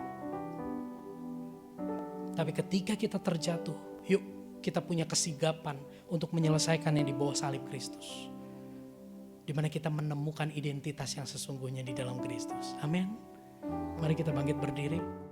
Tapi ketika kita terjatuh, yuk kita punya kesigapan untuk menyelesaikan yang di bawah salib Kristus. Di mana kita menemukan identitas yang sesungguhnya di dalam Kristus. Amin. Mari kita bangkit berdiri.